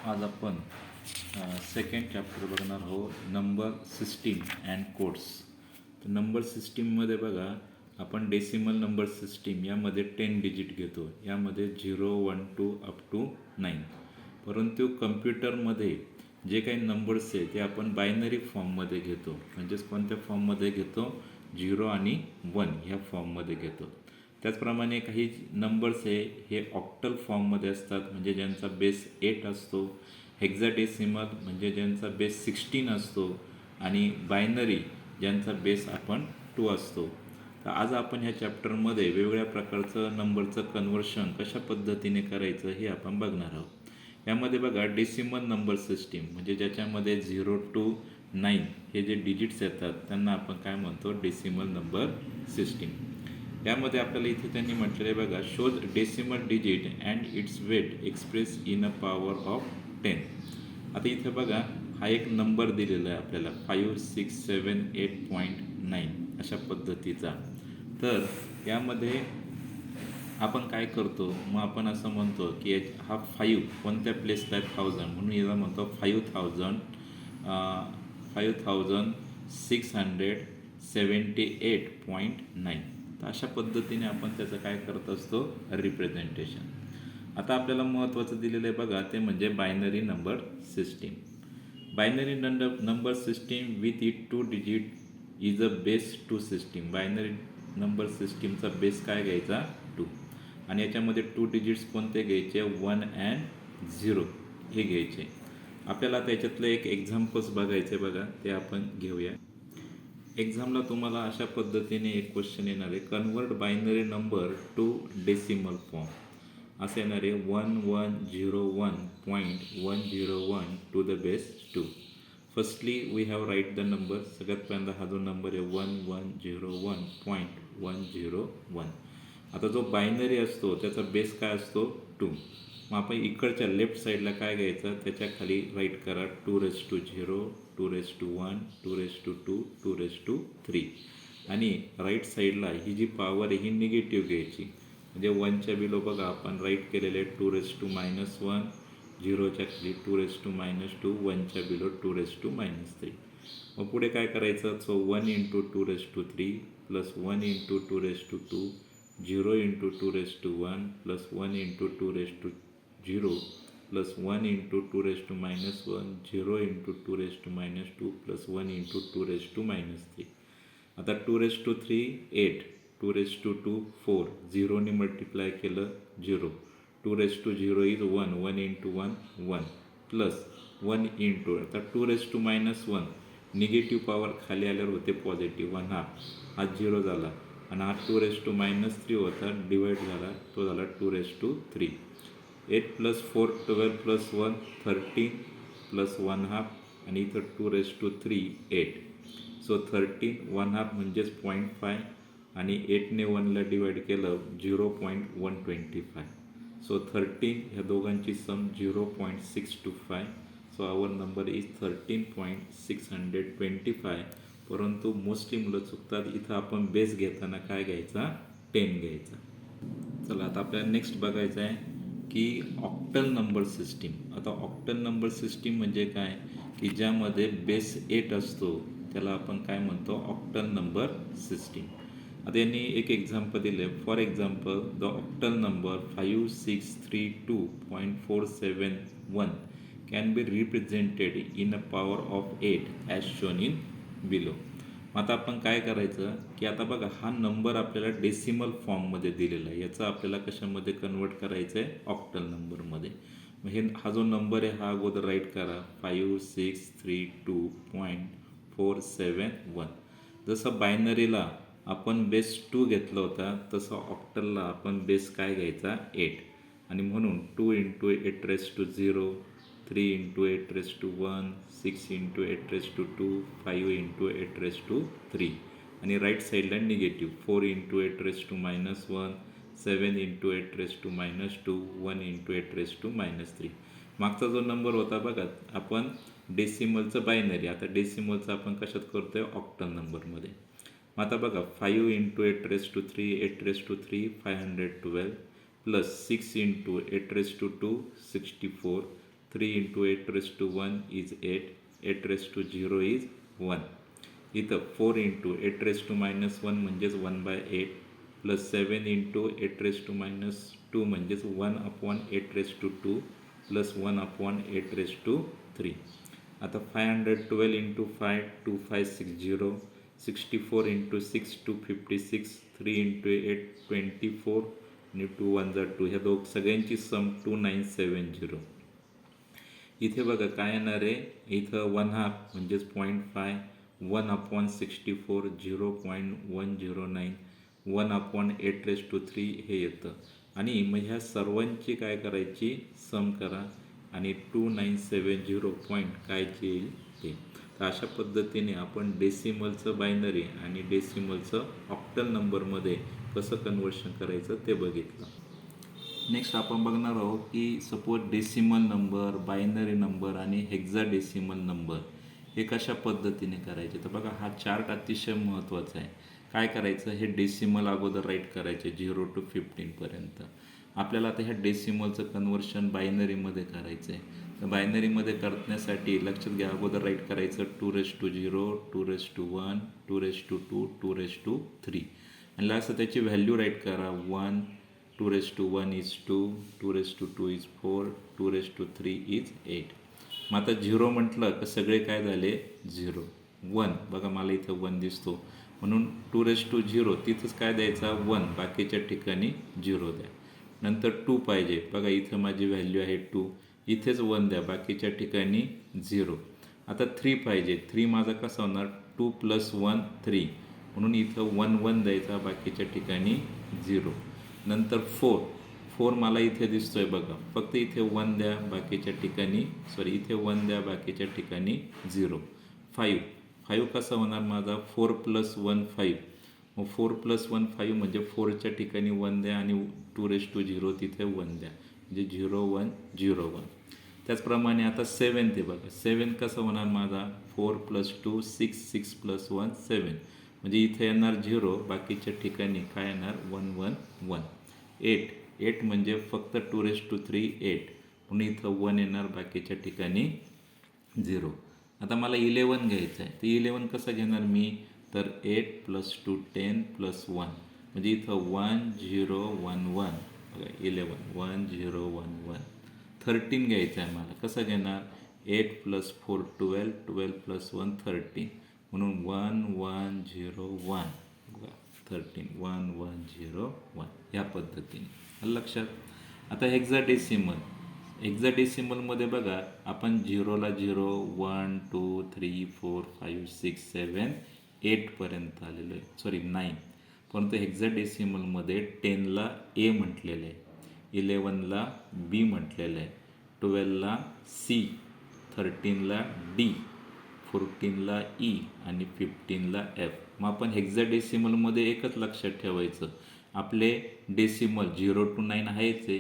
आज आपण second chapter बघणार आहोत, नंबर सिस्टीम अँड कोड्स. तर नंबर सिस्टीममध्ये बघा, आपण डेसिमल नंबर सिस्टीम यामध्ये 10 डिजिट घेतो. यामध्ये 0, 1, 2 अप टू 9. परंतु कम्प्युटरमध्ये जे काही नंबर्स आहे ते आपण बायनरी फॉर्ममध्ये घेतो. म्हणजेच कोणत्या फॉर्ममध्ये घेतो? 0 आणि 1 ह्या फॉर्ममध्ये घेतो. त्याचप्रमाणे काही नंबर्स आहे हे ऑक्टल फॉर्ममध्ये असतात, म्हणजे ज्यांचा बेस 8 असतो. हेक्झाडेसिमल म्हणजे ज्यांचा बेस 16 असतो. आणि बायनरी ज्यांचा बेस आपण 2 असतो. तर आज आपण ह्या चॅप्टरमध्ये वेगवेगळ्या प्रकारचं नंबरचं कन्व्हर्शन कशा पद्धतीने करायचं हे आपण बघणार आहोत. यामध्ये बघा, डेसिमल नंबर सिस्टीम म्हणजे ज्याच्यामध्ये 0 to 9 हे जे डिजिट्स येतात त्यांना आपण काय म्हणतो? Decimal number system. यामध्ये आपल्याला इथे त्यांनी म्हटलेलं आहे बघा, shows decimal digit and its weight express in a power of 10. आता इथे बघा, हा एक नंबर दिलेला आहे आपल्याला 5678.9 अशा पद्धतीचा. तर यामध्ये आपण काय करतो? मग आपण असं म्हणतो की हा 5 कोणत्या प्लेसला आहे? 1000, म्हणून याला म्हणतो 5678.9. तर अशा पद्धतीने आपण त्याचं काय करत असतो? रिप्रेझेंटेशन. आता आपल्याला महत्त्वाचं दिलेलं आहे बघा, ते म्हणजे binary number system. Binary number system with it 2 digit is a base 2 system. Binary number सिस्टीमचा बेस काय घ्यायचा? 2. आणि याच्यामध्ये 2 डिजिट्स कोणते घ्यायचे? 1 अँड 0 हे घ्यायचे. आपल्याला त्याच्यातलं एक एक्झाम्पल्स बघायचे बघा, ते आपण घेऊया. एक्झामला तुम्हाला अशा पद्धतीने एक क्वेश्चन येणार आहे, convert binary number to decimal form. असं येणार आहे 1101.101 to the base 2. Firstly we have write the number. सगळ्यात पहिल्यांदा हा जो नंबर आहे 1101.101. आता जो बायनरी असतो त्याचा बेस काय असतो? 2. मग आपण इकडच्या लेफ्ट साईडला काय घ्यायचं? त्याच्या खाली राईट करा 2^0, 2^1, 2^2, 2^3. आणि राईट साईडला ही जी पॉवर आहे ही निगेटिव्ह घ्यायची. म्हणजे 1च्या बिलो बघा, आपण राईट केलेले 2^-1, 0च्या खाली 2^-2, 1च्या बिलो 2^-3. मग पुढे काय करायचं? So 1 × 2^3 plus 1 × 2^2, 0 × 2^1 plus 1 × 2^0 plus 1 × 2^-1, 0 × 2^-2 plus 1 × 2^-3. आता 2^3 8, 2^2 4, 0ने मल्टिप्लाय केलं 0, 2^0 इज 1, 1 × 1 1 प्लस 1 × आता 2^-1 निगेटिव्ह पॉवर खाली आल्यावर होते पॉझिटिव्ह 1/2, हा 0 झाला. आणि हा 2^-3 होता, डिवाईड झाला, तो झाला 2^3. 8 + 4 12 + 1 13 प्लस 1/2, आणि इथं 2^3 8. सो 13 1/2 म्हणजेच 0.5, आणि 8ने 1ला डिवाईड केलं 0.125. सो 13 ह्या दोघांची sum 0.625. So our number is 13.625. परंतु मोस्टली मुलं चुकतात. इथं आपण बेस घेताना काय घ्यायचा? 10 घ्यायचा. चला, आता आपल्याला नेक्स्ट बघायचं आहे की ऑक्टल नंबर सिस्टीम. आता ऑक्टल नंबर सिस्टीम म्हणजे काय? की ज्यामध्ये बेस 8 असतो त्याला आपण काय म्हणतो? Octal number system. आता यांनी एक एक्झाम्पल दिलं आहे. For example, the octal number 5632.471 can be represented in a power of 8 as shown in below. मग आता आपण काय करायचं की आता बघा, हा नंबर आपल्याला डेसिमल फॉर्ममध्ये दिलेला आहे. याचा आपल्याला कशामध्ये कन्वर्ट करायचं आहे? ऑक्टल नंबरमध्ये. मग हा जो नंबर आहे हा अगोदर राईट करा 5632.471. जसं बायनरीला आपण बेस 2 घेतला होता, तसं ऑक्टलला आपण बेस काय घ्यायचा? 8. आणि म्हणून 2 × 8^0, 3 × 8^1, 6 × 8^2, 5 × 8^3. आणि राईट साईडला निगेटिव्ह 4 × 8^-1, 7 × 8^-2, 1 × 8^-3. मागचा जो नंबर होता बघा, आपण डेसिमलचं बायनरी, आता डेसिमलचं आपण कशात करतो आहे? ऑक्टल नंबरमध्ये. मग आता बघा 5 × 8^3, 8^3 512, plus 6 × 8^2 64, 3 into 8 raised to 1 is 8, 8 raised to 0 is 1. इथं 4 into 8 raised to minus 1 म्हणजेच 1/8 plus 7 into 8 raised to minus 2 म्हणजेच 1/8 raised to 2 plus 1/8 raised to 3. आता 512 into 5 2560, 64 into 6 256, 3 into 8 24 आणि 2 1 2, ह्या सगळ्यांची सम 2970. इथे बघा काय येणार आहे, इथं 1/2 म्हणजेच 0.5, 1/64 0.109, 1/8 raised to 3 हे येतं. आणि मग ह्या सर्वांची काय करायची, सम करा आणि 2970 पॉईंट काय येईल ते. तर अशा पद्धतीने आपण डेसिमलचं बायनरी आणि डेसिमलचं ऑक्टल नंबरमध्ये कसं कन्वर्शन करायचं ते बघितलं. नेक्स्ट आपण बघणार आहोत की suppose decimal number, binary number आणि हेक्साडेसिमल नंबर हे कशा पद्धतीने करायचे. तर बघा हा चार्ट अतिशय महत्त्वाचा आहे. काय करायचं, हे डेसिमल अगोदर राईट करायचे 0 to 15 पर्यंत. आपल्याला आता ह्या डेसिमलचं कन्वर्शन बायनरीमध्ये करायचं आहे. तर बायनरीमध्ये करण्यासाठी लक्षात घ्या, अगोदर राईट करायचं 2 raised to 0, 2 raised to 1, 2 raised to 2, 2 raised to 3 आणि लास्ट त्याची व्हॅल्यू राईट करा 1, 2 raised to 1 is 2, 2 raised to 2 is 4, 2 raised to 3 is 8. मग आता 0 म्हटलं तर सगळे काय झाले 0. 1 बघा मला इथं 1 दिसतो म्हणून 2 raised to 0 तिथंच काय द्यायचा 1, बाकीच्या ठिकाणी 0 द्या. नंतर 2 पाहिजे, बघा इथं माझी व्हॅल्यू आहे 2, इथेच 1 द्या, बाकीच्या ठिकाणी 0. आता 3 पाहिजे, 3 माझा कसा होणार 2 + 1 3 म्हणून इथं 1 1 द्यायचा, बाकीच्या ठिकाणी 0. नंतर 4 मला इथे दिसतोय बघा, फक्त इथे 1 द्या, बाकीच्या ठिकाणी इथे 1 द्या, बाकीच्या ठिकाणी 0. 5 कसा होणार माझा 4 + 1 5, मग 4 + 1 5 म्हणजे 4च्या ठिकाणी 1 द्या आणि 2 raised to 0 तिथे 1 द्या, म्हणजे 0 1 0 1. त्याचप्रमाणे आता 7 ते बघा, 7 कसं होणार माझा 4 + 2 6, 6 + 1 7 म्हणजे इथे येणार 0, बाकीच्या ठिकाणी काय येणार 1 1 1. 8 म्हणजे फक्त 2 raised to 3 8 म्हणून इथं 1 येणार, बाकीच्या ठिकाणी 0. आता मला 11 घ्यायचं आहे, तर 11 कसं घेणार मी, तर 8 + 2 10 + 1 म्हणजे इथं 1 0 1 1 बघा 11 1 0 1 1. 13 घ्यायचं आहे मला, कसं घेणार 8 + 4 12, 12 + 1 13 म्हणून 1 1 0 1 बघा 13 1 1 0 1 ह्या पद्धतीने लक्षात. आता हेक्साडेसिमलमध्ये बघा आपण 0ला 0 1 2 3 4 5 6 7 8 पर्यंत आलेलो आहे, 9. परंतु हेक्साडेसिमलमध्ये 10ला A म्हटलेलं आहे, 11ला B म्हटलेलं आहे, 12ला C, 13ला D, 14ला E आणि 15ला F. मग आपण हेक्साडेसिमलमध्ये एकच लक्षात ठेवायचं, आपले डेसिमल 0 to 9 आहेच आहे.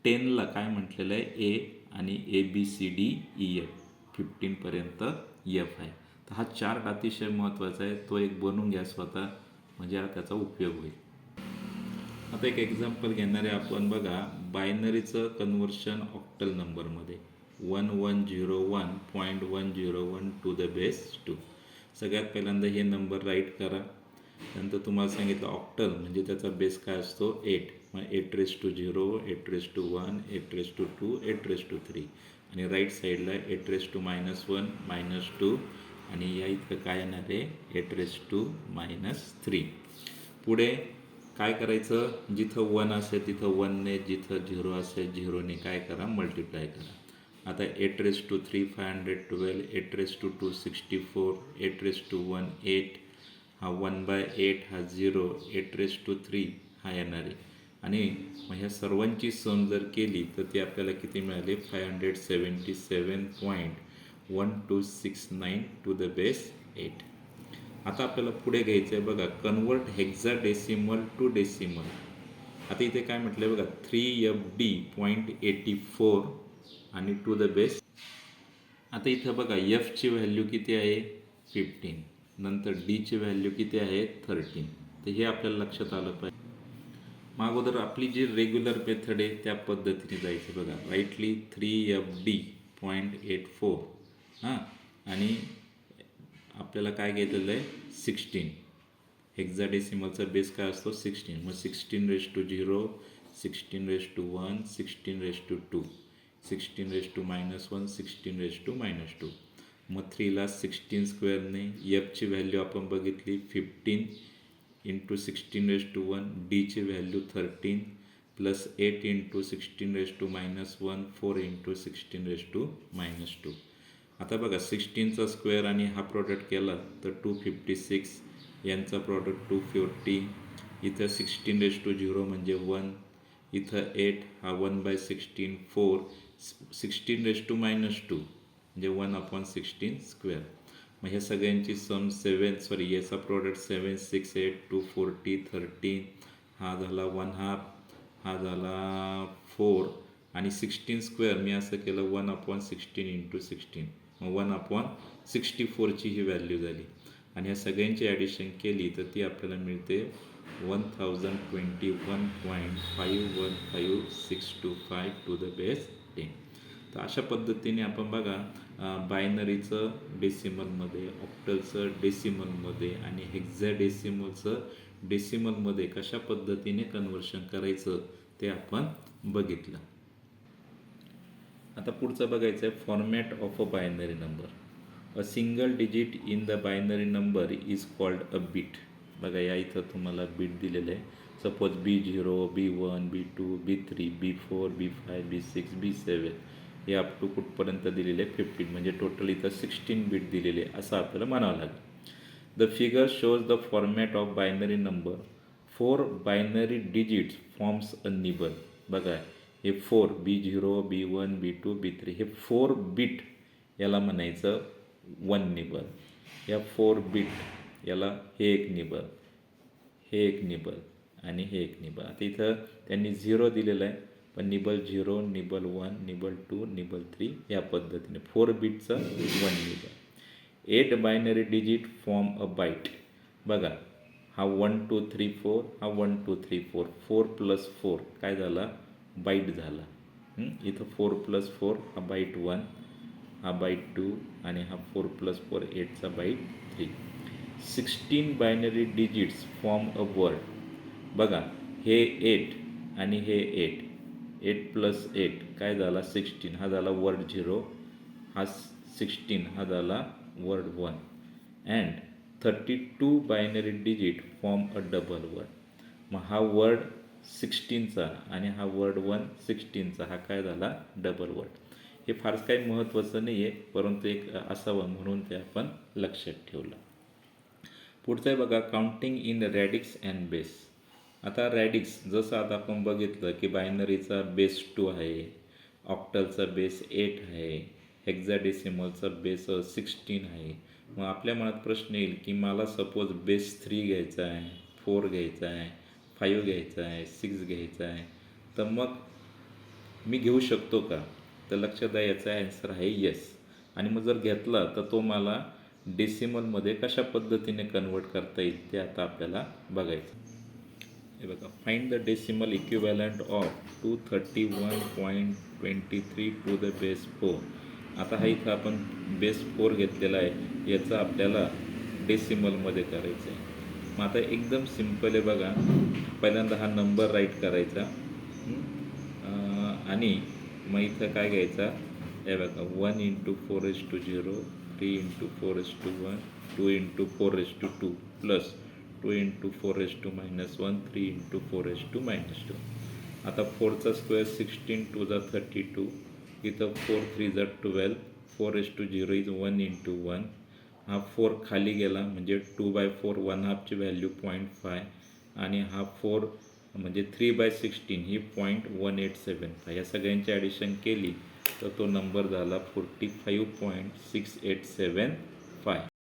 10ला काय म्हटलेलं आहे A आणि ABCDEF, 15पर्यंत F आहे. तर हा चार्ट अतिशय महत्त्वाचा आहे, तो एक बनवून घ्या स्वतः, म्हणजे त्याचा उपयोग होईल. आता एक एक्झाम्पल घेणार आहे आपण बघा, बायनरीचं कन्वर्शन ऑक्टल नंबरमध्ये 1101.101 टू द बेस 2. सगळ्यात पहिल्यांदा हे नंबर राईट करा. नंतर तुम्हाला सांगितलं ऑक्टल म्हणजे त्याचा बेस काय असतो 8, मग 8 raised to 0, 8 raised to 1, 8 raised to 2, 8 raised to 3 आणि राईट साईडला 8 raised to -1 -2 आणि या इथं काय येणार आहे 8 raised to -3. पुढे काय करायचं, जिथं 1 असेल तिथं 1ने, जिथं 0 असेल 0ने काय करा मल्टिप्लाय करा. आता 8 raised to 3 512, 8 raised to 2 64, 8 raised to 1 8, हा 1/8 हा 0, 8 raised to 3 हा येणार आहे. आणि मग ह्या सर्वांची सम जर केली तर ती आपल्याला किती मिळाली 577.1269 टू द बेस 8. आता आपल्याला पुढे घ्यायचं आहे बघा, कन्वर्ट हेक्साडेसिमल टू डेसिमल. आता इथे काय म्हटलं आहे बघा 3FD.84 आणि टू द बेस. आता इथं बघा Fची व्हॅल्यू किती आहे 15, नंतर Dची व्हॅल्यू किती आहे 13. तर हे आपल्याला लक्षात आलं पाहिजे. मग अगोदर आपली जी रेग्युलर मेथड आहे त्या पद्धतीने जायचं बघा. राईटली 3FD 0.84 हां आणि आपल्याला काय घेतलेलं आहे 16 हेक्साडेसिमलचा बेस काय असतो 16 मग 16^0 16^1 16^2 16^-1 16^-2 मग 3ला 16 स्क्वेअरने एफची व्हॅल्यू आपण बघितली 15 इंटू 16^1 डीची व्हॅल्यू 13 प्लस 8 इंटू 16^-1 4 इंटू 16^-2 आता बघा 16चा स्क्वेअर आणि हा प्रॉडक्ट केला तर 256 यांचा प्रॉडक्ट 240 इथं 16^0 म्हणजे 1 इथं 8 हा 1/16 4 16^-2 म्हणजे 1/16 स्क्वेअर मग ह्या सगळ्यांची सम याचा प्रॉडक्ट 7 6 8 240 13 हा झाला 1/2 हा झाला 4 आणि 16 स्क्वेअर मी असं केलं 1/16 इंटू 16 मग 1/64ची ही व्हॅल्यू झाली आणि ह्या सगळ्यांची ॲडिशन केली तर ती आपल्याला मिळते 1021.51562 टू द बेस 10 तर अशा पद्धतीने आपण बघा बायनरीचं डेसिमलमध्ये ऑक्टलचं डेसिमलमध्ये आणि हेक्साडेसिमलचं डेसिमलमध्ये कशा पद्धतीने कन्व्हर्शन करायचं ते आपण बघितलं. आता पुढचं बघायचं आहे format of a binary number. A single digit in the binary number is called a bit. बघा या इथं तुम्हाला बिट दिलेलं आहे. Suppose B0 B1 B2 B3 B4 B5 B6 B7 हे अप टू कुठपर्यंत दिलेले आहे 15 म्हणजे टोटल इथं 16 बिट दिलेले आहे असं आपल्याला म्हणावं लागेल. The figure shows the format of binary number 4 binary digits forms a nibble. बघा हे 4 B0 B1 B2 B3 हे 4 बिट याला म्हणायचं 1 निबल. या 4 बिट याला हे एक निबल हे एक निबल आणि हे एक निबल. आता इथं त्यांनी 0 दिलेलं आहे पण निबल 0 निबल 1 निबल 2 निबल 3 या पद्धतीने 4 बिटचं 1 nibble. 8 binary digit form a byte. बघा हा 1 2 3 4 हा 1 2 3 4 4 + 4 काय झाला बाईट झाला. इथं 4 + 4 हा बाईट 1 हा बाईट 2 आणि हा 4 + 4 8चा byte 3. 16 binary digits form a word. बघा हे 8 आणि हे 8 8 + 8 काय झाला 16 हा झाला वर्ड 0 हा 16 हा झाला word 1 and 32 binary digit form a double word. मग हा वर्ड 16चा आणि हा वर्ड 1 16चा हा काय झाला डबल वर्ड. हे फारच काही महत्त्वाचं नाही आहे परंतु एक असावं म्हणून ते आपण लक्षात ठेवलं. पुढचं आहे बघा काउंटिंग इन रॅडिक्स अँड बेस. आता रॅडिक्स जसं आता आपण बघितलं की बायनरीचा बेस 2 आहे ऑक्टलचा बेस 8 आहे हेक्साडेसिमलचा बेस 16 आहे. मग आपल्या मनात प्रश्न येईल की मला सपोज बेस 3 घ्यायचा आहे 4 घ्यायचा आहे 5 घ्यायचा आहे 6 घ्यायचा आहे तर मग मी घेऊ शकतो का. तर लक्षात द्या याचा ॲन्सर आहे येस. आणि मग जर घेतला तर तो मला डेसिमलमध्ये कशा पद्धतीने कन्वर्ट करता येईल ते आता आपल्याला बघायचं. हे बघा find the decimal equivalent of 231.23 to the base 4. आता हा इथं आपण बेस 4 घेतलेला आहे याचं आपल्याला डेसिमलमध्ये करायचं आहे. मग आता एकदम सिम्पल आहे बघा. पहिल्यांदा हा नंबर राईट करायचा आणि मग इथं काय घ्यायचा हे बघा 1 × 4^0 3 × 4^1 2 × 4^2 प्लस 2 × 4^-1 3 × 4^-2. आता 4चा स्क्वेअर 16 2 × 32 इथं 4 3 × 12 4^0 इज 1 × 1. हा 4 खाली गेला म्हणजे 2/4 1/2ची व्हॅल्यू 0.5 आणि हा 4 म्हणजे 3/16 ही 0.1875. या सगळ्यांची ॲडिशन केली तर तो नंबर झाला 45.6875.